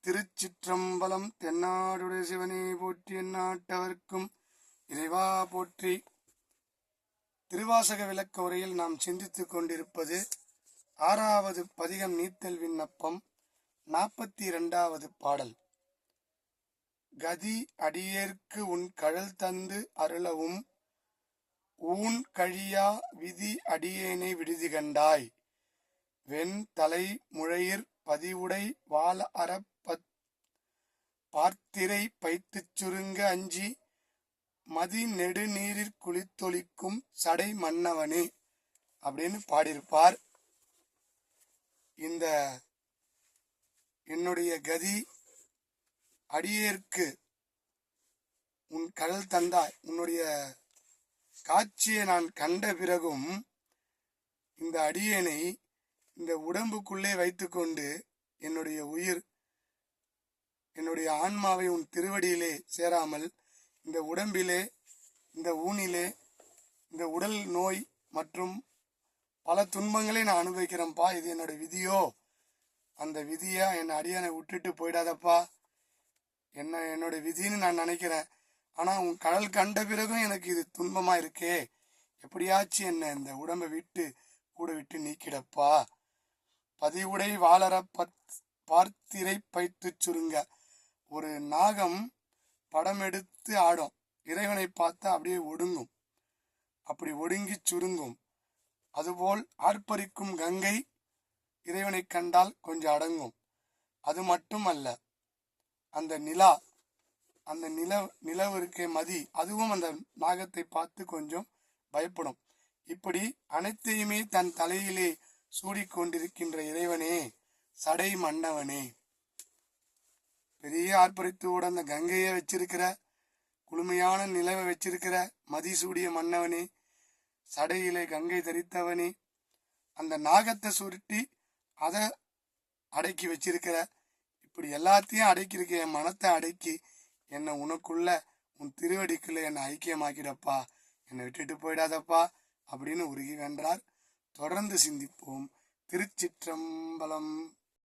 திருச்சிற்றம்பலம். தென்னாடுடைய சிவனே போற்றி, எந்நாட்டவர்க்கும் இறைவா போற்றி. திருவாசக விளக்க உரையில் நாம் சிந்தித்துக் கொண்டிருப்பது 6வது பதிகம் நீத்தல் விண்ணப்பம், 42வது பாடல். கதி அடியேற்கு உன் கழல் தந்து அருளவும், ஊன் கழியா விதி அடியேனை விடுதி கண்டாய். வெண் தலை முழையிற் பதிவுடை வாழ அறப் பார்த்திரை பைத்துச் சுருங்க அஞ்சி மதி நெடு நீரிற் குளித்தொழிக்கும் சடை மன்னவனே அப்படின்னு பாடியிருப்பார். இந்த என்னுடைய கதி அடியேற்கு உன் கடல் தந்தாய், உன்னுடைய காட்சியை நான் கண்ட பிறகும் இந்த அடியேனை இந்த உடம்புக்குள்ளே வைத்துக்கொண்டு என்னுடைய உயிர், என்னுடைய ஆன்மாவை உன் திருவடியிலே சேராமல் இந்த உடம்பிலே, இந்த ஊனிலே, இந்த உடல் நோய் மற்றும் பல துன்பங்களை நான் அனுபவிக்கிறேன்ப்பா. இது என்னோட விதியோ, அந்த விதியா என் அடியானை விட்டுட்டு போயிடாதப்பா, என்னோட விதின்னு நான் நினைக்கிறேன். ஆனா உன் கடல் கண்ட பிறகும் எனக்கு இது துன்பமா இருக்கே, எப்படியாச்சும் என்ன இந்த உடம்பை விட்டு கூட விட்டு நீக்கிடப்பா. பதிவுடை வாழற பார்த்திரை பைத்து சுருங்க. ஒரு நாகம் படம் எடுத்து ஆடும், இறைவனை பார்த்தா அப்படியே ஒடுங்கும், அப்படி ஒடுங்கி சுருங்கும். அதுபோல் ஆர்ப்பரிக்கும் கங்கை இறைவனை கண்டால் கொஞ்சம் அடங்கும். அது மட்டும் அல்ல, அந்த நிலா, அந்த நிலவு இருக்கே மதி, அதுவும் அந்த நாகத்தை பார்த்து கொஞ்சம் பயப்படும். இப்படி அனைத்தையுமே தன் தலையிலே சூடிக்கொண்டிருக்கின்ற இறைவனே, சடை மன்னவனே, பெரிய ஆர்ப்பரித்தோட அந்த கங்கையை வச்சிருக்கிற, குளுமையான நிலவை வச்சிருக்கிற மதிசூடிய மன்னவனே, சடையிலே கங்கை தரித்தவனே, அந்த நாகத்தை சுருட்டி அதை அடக்கி வச்சிருக்கிற, இப்படி எல்லாத்தையும் அடக்கியிருக்க என் மனத்தை அடக்கி என்னை உனக்குள்ள உன் திருவடிக்குள்ள என்னை ஐக்கியமாக்கிடப்பா, என்னை விட்டுட்டு போயிடாதப்பா அப்படின்னு உருகி வென்றார். தொடர்ந்து சிந்திப்போம். திருச்சிற்றம்பலம்.